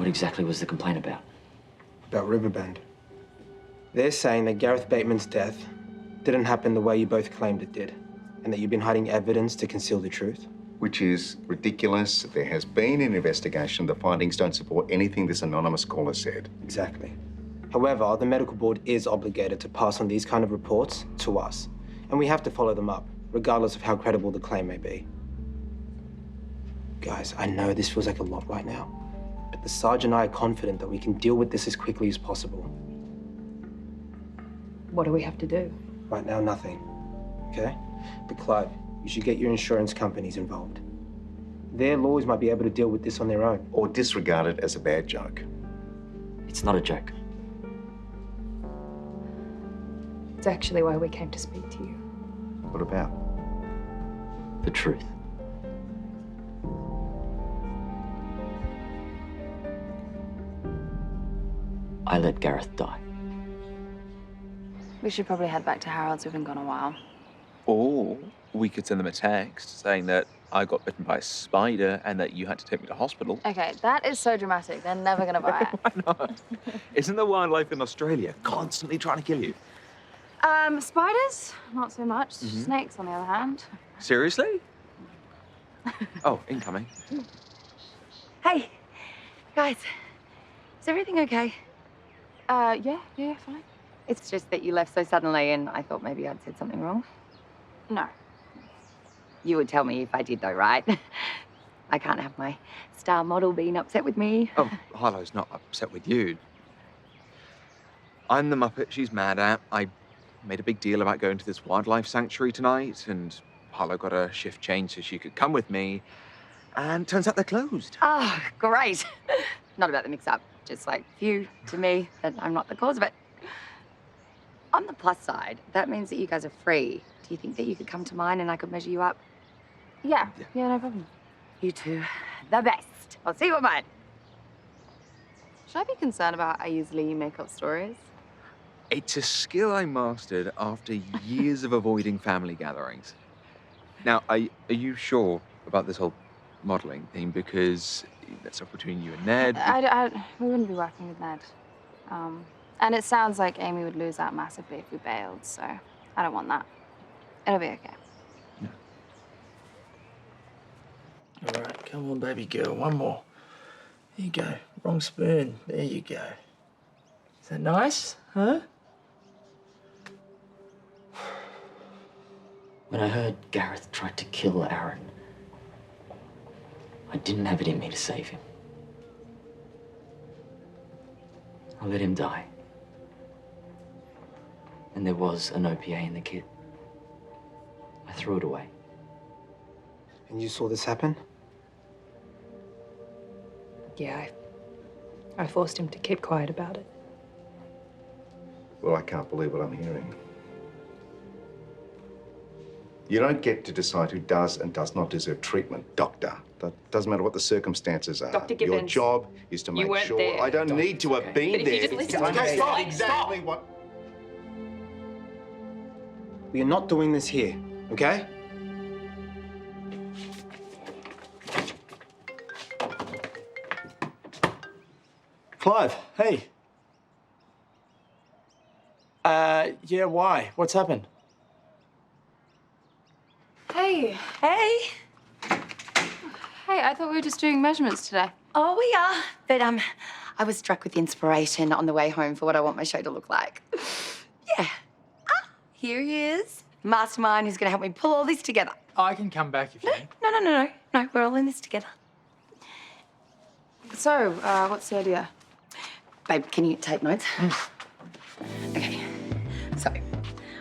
What exactly was the complaint about? About Riverbend. They're saying that Gareth Bateman's death didn't happen the way you both claimed it did, and that you've been hiding evidence to conceal the truth. Which is ridiculous. There has been an investigation. The findings don't support anything this anonymous caller said. Exactly. However, the medical board is obligated to pass on these kind of reports to us, and we have to follow them up, regardless of how credible the claim may be. Guys, I know this feels like a lot right now, but the Sarge and I are confident that we can deal with this as quickly as possible. What do we have to do? Right now, nothing, okay? But Clive, you should get your insurance companies involved. Their lawyers might be able to deal with this on their own. Or disregard it as a bad joke. It's not a joke. It's actually why we came to speak to you. What about? The truth. I let Gareth die. We should probably head back to Harold's. We've been gone a while. Or we could send them a text saying that I got bitten by a spider and that you had to take me to hospital. Okay, that is so dramatic. They're never going to buy it. Why not? Isn't the wildlife in Australia constantly trying to kill you? Spiders? Not so much. Snakes, on the other hand. Seriously? Oh, incoming. Hey, guys, is everything okay? Yeah, fine. It's just that you left so suddenly and I thought maybe I'd said something wrong. No. You would tell me if I did though, right? I can't have my star model being upset with me. Oh, Harlow's not upset with you. I'm the Muppet she's mad at. I made a big deal about going to this wildlife sanctuary tonight, and Harlow got a shift change so she could come with me. And turns out they're closed. Oh, great. Not about the mix-up, just like you to me, that I'm not the cause of it. On the plus side, that means that you guys are free. Do you think that you could come to mine and I could measure you up? Yeah, no problem. You two, the best. I'll see you at mine. Should I be concerned about how easily you make up stories? It's a skill I mastered after years of avoiding family gatherings. Now, are you sure about this whole modelling thing? Because that's up between you and Ned. We wouldn't be working with Ned. And it sounds like Amy would lose out massively if we bailed, so I don't want that. It'll be okay. No. All right, come on, baby girl, one more. There you go, wrong spoon, there you go. Is that nice, huh? When I heard Gareth tried to kill Aaron, I didn't have it in me to save him. I let him die. And there was an OPA in the kit. I threw it away. And you saw this happen? Yeah, I forced him to keep quiet about it. Well, I can't believe what I'm hearing. You don't get to decide who does and does not deserve treatment, Doctor. That doesn't matter what the circumstances are. Dr. Your Gibbons, job is to make weren't sure. there. I don't need to have been But if there. you just listen to I me. know Stop, exactly what. We are not doing this here, okay? Clive, hey. Yeah, why? What's happened? Hey. Hey. Hey, I thought we were just doing measurements today. Oh, we are. But I was struck with inspiration on the way home for what I want my show to look like. Yeah. Here he is. Mastermind who's going to help me pull all this together. I can come back if you need. No, we're all in this together. So, what's the idea? Babe, can you take notes? Okay. So,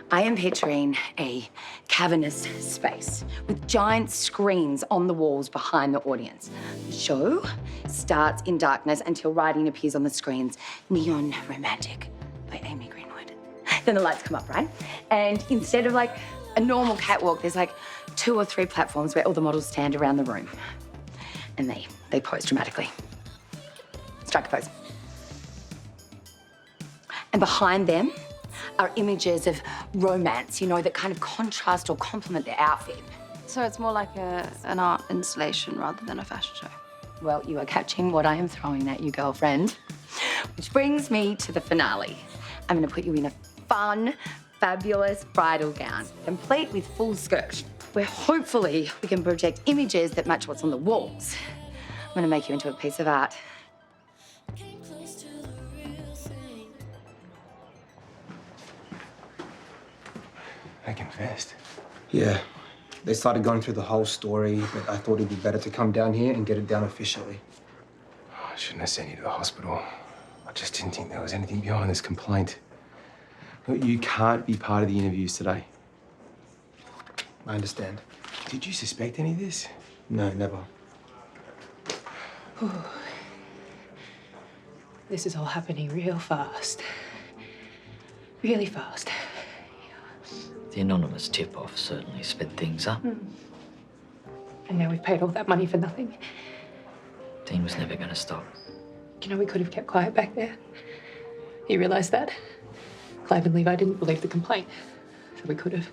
I am picturing a cavernous space with giant screens on the walls behind the audience. The show starts in darkness until writing appears on the screens. Neon Romantic by Amy Greenwood. Then the lights come up, right? And instead of like a normal catwalk, there's like 2 or 3 platforms where all the models stand around the room. And they pose dramatically. Strike a pose. And behind them are images of romance, you know, that kind of contrast or complement their outfit. So it's more like an art installation rather than a fashion show. Well, you are catching what I am throwing at you, girlfriend. Which brings me to the finale. I'm going to put you in a fun, fabulous bridal gown, complete with full skirt, where hopefully we can project images that match what's on the walls. I'm going to make you into a piece of art. They confessed. Yeah. They started going through the whole story, but I thought it'd be better to come down here and get it down officially. Oh, I shouldn't have sent you to the hospital. I just didn't think there was anything behind this complaint. Look, you can't be part of the interviews today. I understand. Did you suspect any of this? No, never. This is all happening real fast. Really fast. The anonymous tip-off certainly sped things up. And now we've paid all that money for nothing. Dean was never going to stop. You know, we could have kept quiet back there. You realise that? Clive and Levi didn't believe the complaint, so we could have.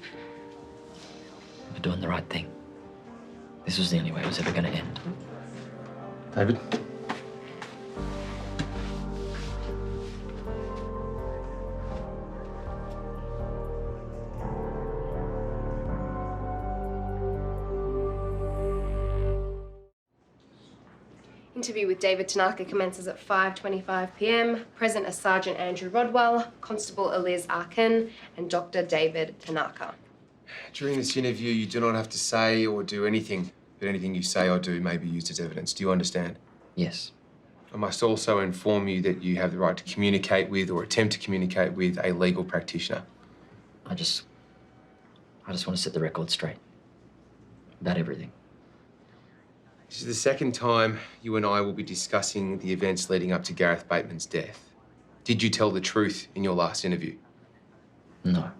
We're doing the right thing. This was the only way it was ever going to end. David? Interview with David Tanaka commences at 5:25 p.m. Present are Sergeant Andrew Rodwell, Constable Eliz Arkin, and Dr. David Tanaka. During this interview, you do not have to say or do anything, but anything you say or do may be used as evidence. Do you understand? Yes. I must also inform you that you have the right to communicate with or attempt to communicate with a legal practitioner. I just want to set the record straight. About everything. This is the second time you and I will be discussing the events leading up to Gareth Bateman's death. Did you tell the truth in your last interview? No.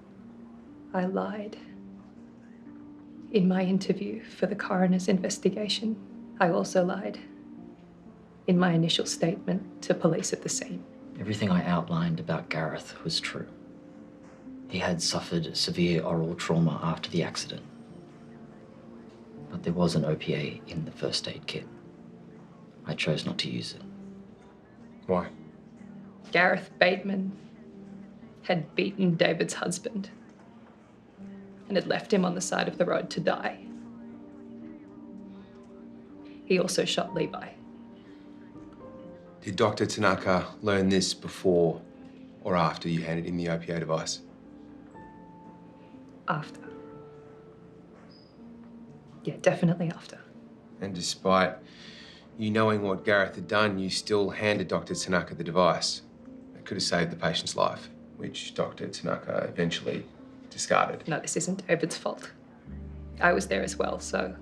I lied. In my interview for the coroner's investigation, I also lied. In my initial statement to police at the scene. Everything I outlined about Gareth was true. He had suffered severe oral trauma after the accident. But there was an OPA in the first aid kit. I chose not to use it. Why? Gareth Bateman had beaten David's husband and had left him on the side of the road to die. He also shot Levi. Did Dr. Tanaka learn this before or after you handed in the OPA device? After. Yeah, definitely after. And despite you knowing what Gareth had done, you still handed Dr. Tanaka the device. It could have saved the patient's life, which Dr. Tanaka eventually discarded. No, this isn't David's fault. I was there as well, so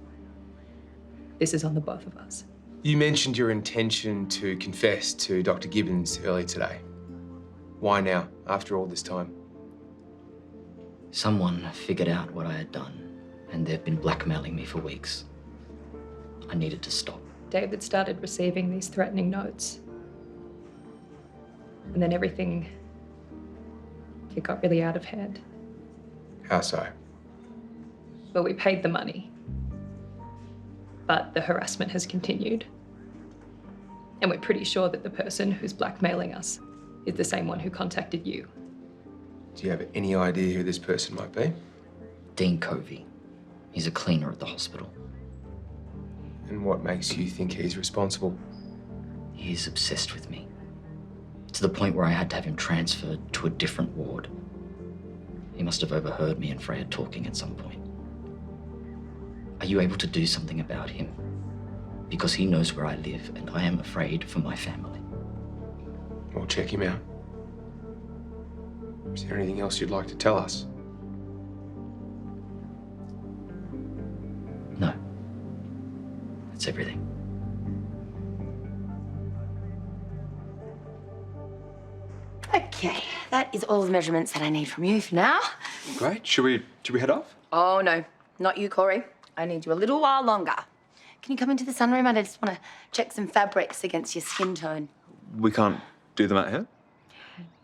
this is on the both of us. You mentioned your intention to confess to Dr. Gibbons earlier today. Why now, after all this time? Someone figured out what I had done, and they've been blackmailing me for weeks. I needed to stop. David started receiving these threatening notes. And then everything, it got really out of hand. How so? Well, we paid the money, but the harassment has continued. And we're pretty sure that the person who's blackmailing us is the same one who contacted you. Do you have any idea who this person might be? Dean Covey. He's a cleaner at the hospital. And what makes you think he's responsible? He's obsessed with me. To the point where I had to have him transferred to a different ward. He must have overheard me and Freya talking at some point. Are you able to do something about him? Because he knows where I live and I am afraid for my family. We'll check him out. Is there anything else you'd like to tell us? No. That's everything. Okay, that is all the measurements that I need from you for now. Great. Should we head off? Oh, no, not you, Corey. I need you a little while longer. Can you come into the sunroom? I just want to check some fabrics against your skin tone. We can't do them out here?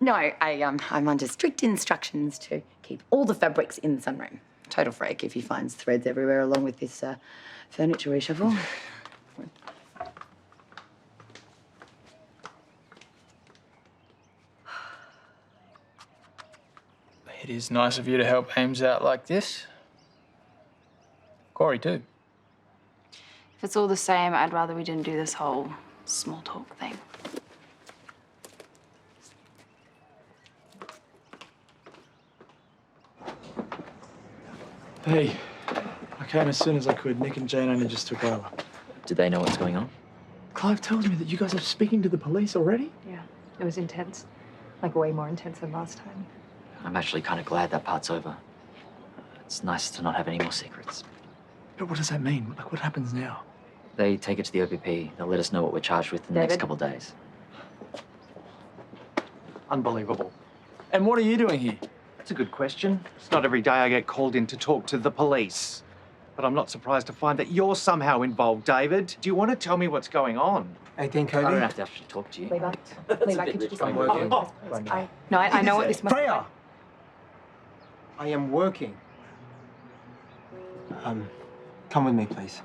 No, I'm under strict instructions to keep all the fabrics in the sunroom. Total freak if he finds threads everywhere along with this furniture reshuffle. is nice of you to help Ames out like this. Corey, too. If it's all the same, I'd rather we didn't do this whole small talk thing. Hey, I came as soon as I could. Nick and Jane only just took over. Do they know what's going on? Clive tells me that you guys are speaking to the police already? Yeah, it was intense. Like, way more intense than last time. I'm actually kind of glad that part's over. It's nice to not have any more secrets. But what does that mean? Like, what happens now? They take it to the OPP. They'll let us know what we're charged with in the next David? couple of days. Unbelievable. And what are you doing here? That's a good question. It's not every day I get called in to talk to the police. But I'm not surprised to find that you're somehow involved, David. Do you want to tell me what's going on? 18 I Cody? don't have to actually talk to you. Levi, could you just... I'm working. I know what this must... Freya! I am working. Come with me, please.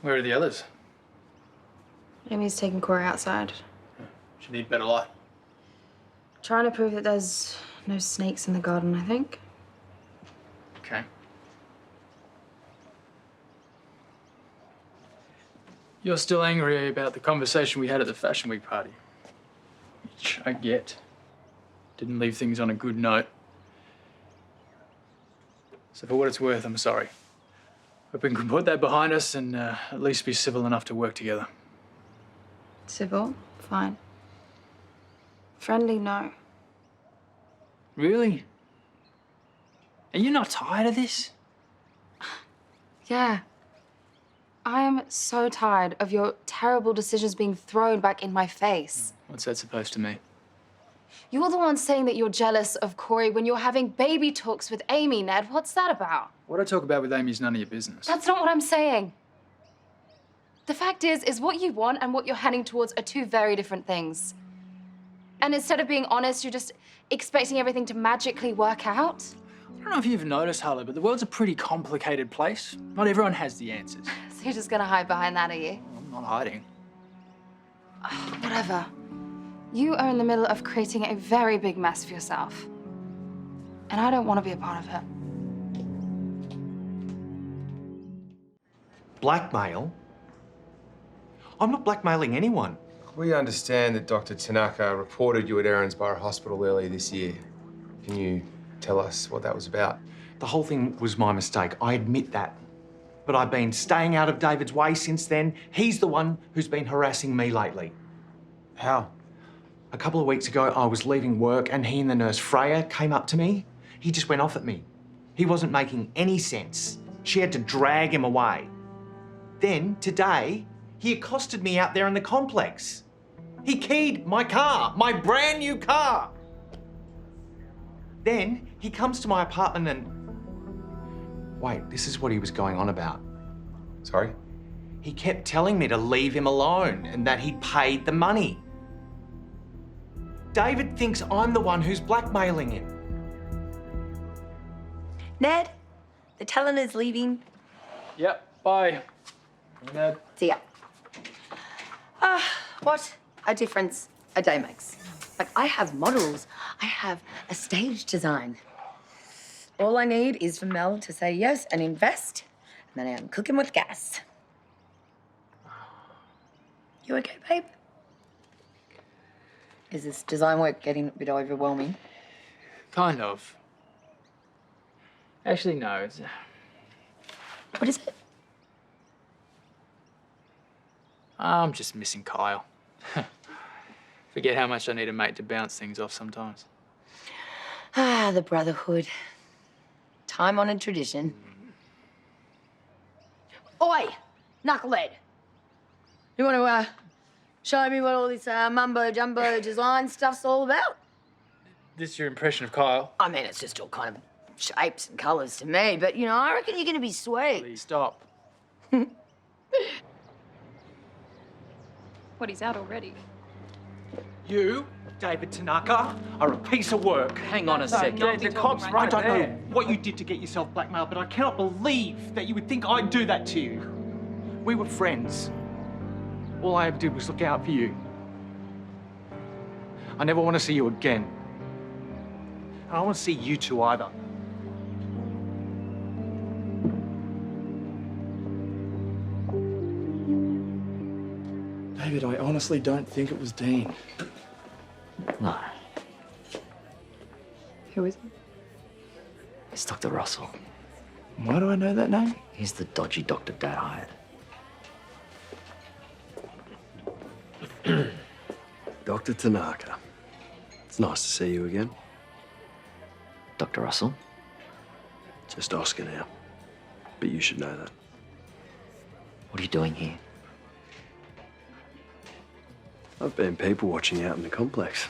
Where are the others? Amy's taking Corey outside. She need better light. Trying to prove that there's no snakes in the garden, I think. Okay. You're still angry about the conversation we had at the Fashion Week party. Which I get. Didn't leave things on a good note. So for what it's worth, I'm sorry. Hope we can put that behind us and at least be civil enough to work together. Civil? Fine. Friendly? No. Really? Are you not tired of this? Yeah. I am so tired of your terrible decisions being thrown back in my face. What's that supposed to mean? You're the one saying that you're jealous of Corey when you're having baby talks with Amy, Ned. What's that about? What I talk about with Amy is none of your business. That's not what I'm saying. The fact is what you want and what you're heading towards are two very different things. And instead of being honest, you're just expecting everything to magically work out. I don't know if you've noticed, Harlow, but the world's a pretty complicated place. Not everyone has the answers. So you're just gonna hide behind that, are you? I'm not hiding. Whatever. You are in the middle of creating a very big mess for yourself. And I don't want to be a part of it. Blackmail? I'm not blackmailing anyone. We understand that Dr. Tanaka reported you at Erinsborough Hospital earlier this year. Can you tell us what that was about? The whole thing was my mistake. I admit that. But I've been staying out of David's way since then. He's the one who's been harassing me lately. How? A couple of weeks ago, I was leaving work and he and the nurse Freya came up to me. He just went off at me. He wasn't making any sense. She had to drag him away. Then, today, he accosted me out there in the complex. He keyed my car, my brand new car. Then he comes to my apartment and... Wait, this is what he was going on about. Sorry? He kept telling me to leave him alone and that he'd paid the money. David thinks I'm the one who's blackmailing him. Ned, the talent is leaving. Yep, bye. Ned. See ya. What a difference a day makes. Like, I have models. I have a stage design. All I need is for Mel to say yes and invest, and then I'm cooking with gas. You okay, babe? Is this design work getting a bit overwhelming? Kind of. Actually, no. It's... What is it? I'm just missing Kyle. Forget how much I need a mate to bounce things off sometimes. Ah, the brotherhood. Time-honored tradition. Oi, knucklehead. You want to show me what all this mumbo-jumbo design stuff's all about? This is your impression of Kyle? I mean, it's just all kind of shapes and colours to me, but, you know, I reckon you're going to be sweet. Please stop. What, he's out already? You, David Tanaka, are a piece of work. Hang on a second. The cops, I don't know what you did to get yourself blackmailed, but I cannot believe that you would think I'd do that to you. We were friends. All I ever did was look out for you. I never want to see you again. I don't want to see you two either. David, I honestly don't think it was Dean. No, Who is it? it's Dr. Russell. Why do I know that name? He's the dodgy doctor Dad hired. Dr. Tanaka. It's nice to see you again. Dr. Russell? Just Oscar now. But you should know that. What are you doing here? I've been people watching out in the complex.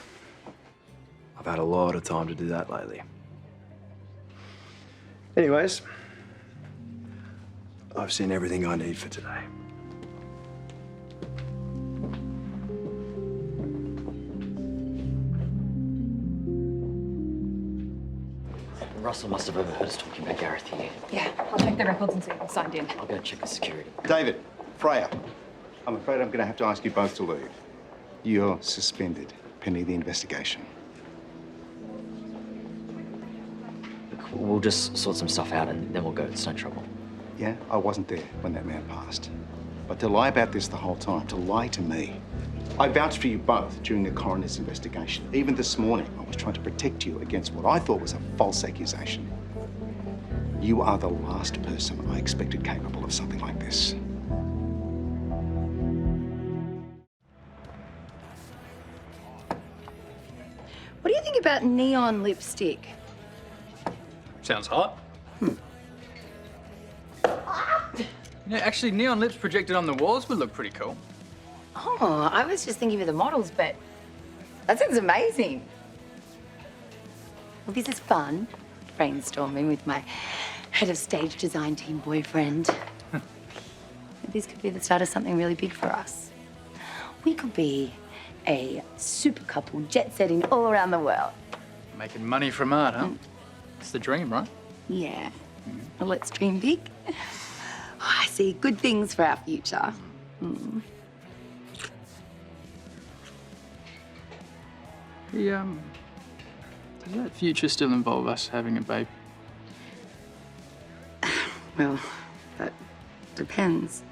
I've had a lot of time to do that lately. Anyways, I've seen everything I need for today. Russell must have overheard us talking about Gareth here. Yeah, I'll check the records and see if he's signed in. I'll go check the security. David, Freya, I'm afraid I'm going to have to ask you both to leave. You're suspended, pending the investigation. Look, we'll just sort some stuff out and then we'll go. It's no trouble. Yeah, I wasn't there when that man passed. But to lie about this the whole time, to lie to me. I vouched for you both during the coroner's investigation. Even this morning, I was trying to protect you against what I thought was a false accusation. You are the last person I expected capable of something like this. What do you think about neon lipstick? Sounds hot. Yeah, actually, neon lips projected on the walls would look pretty cool. Oh, I was just thinking of the models, but that sounds amazing. Well, this is fun, brainstorming with my head of stage design team boyfriend. This could be the start of something really big for us. We could be a super couple jet-setting all around the world. Making money from art, huh? It's the dream, right? Yeah. Well, let's dream big. Oh, I see good things for our future. Mm. Does that future still involve us having a baby? Well, that depends.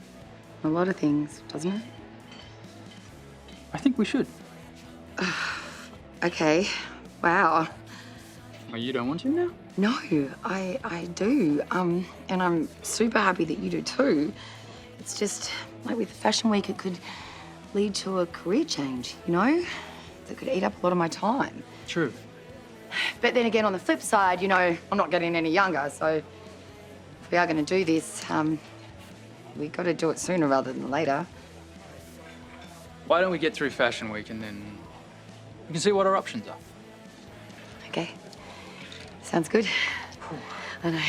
A lot of things, doesn't it? I think we should. Okay. Wow. Well, you don't want to now? No, I do. And I'm super happy that you do too. It's just, like with Fashion Week, it could lead to a career change, you know? That could eat up a lot of my time. True. But then again, on the flip side, you know, I'm not getting any younger, so if we are going to do this, we got to do it sooner rather than later. Why don't we get through Fashion Week and then we can see what our options are? Okay. Sounds good. I know.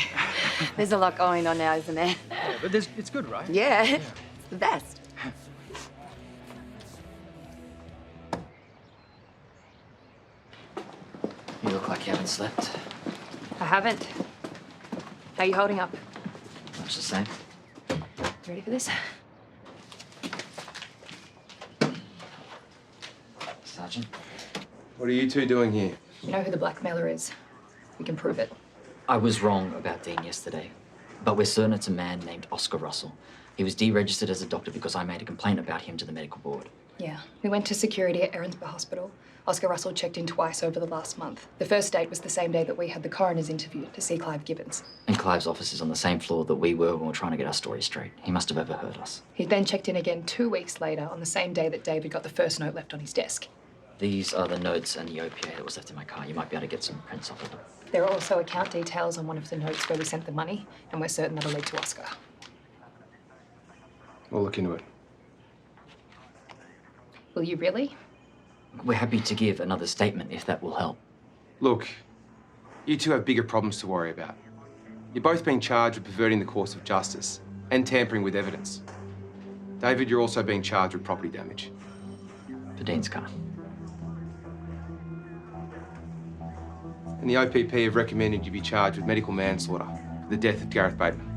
There's a lot going on now, isn't there? Yeah, but it's good, right? Yeah, it's the best. You look like you haven't slept. I haven't. How are you holding up? Much the same. You ready for this? Sergeant? What are you two doing here? You know who the blackmailer is. We can prove it. I was wrong about Dean yesterday, but we're certain it's a man named Oscar Russell. He was deregistered as a doctor because I made a complaint about him to the medical board. Yeah. We went to security at Erinsborough Hospital. Oscar Russell checked in twice over the last month. The first date was the same day that we had the coroner's interview to see Clive Gibbons. And Clive's office is on the same floor that we were when we were trying to get our story straight. He must have overheard us. He then checked in again 2 weeks later on the same day that David got the first note left on his desk. These are the notes and the OPA that was left in my car. You might be able to get some prints off of them. There are also account details on one of the notes where we sent the money, and we're certain that'll lead to Oscar. We'll look into it. Will you really? We're happy to give another statement if that will help. Look, you two have bigger problems to worry about. You're both being charged with perverting the course of justice and tampering with evidence. David, you're also being charged with property damage. For Dean's car. And the OPP have recommended you be charged with medical manslaughter for the death of Gareth Bateman.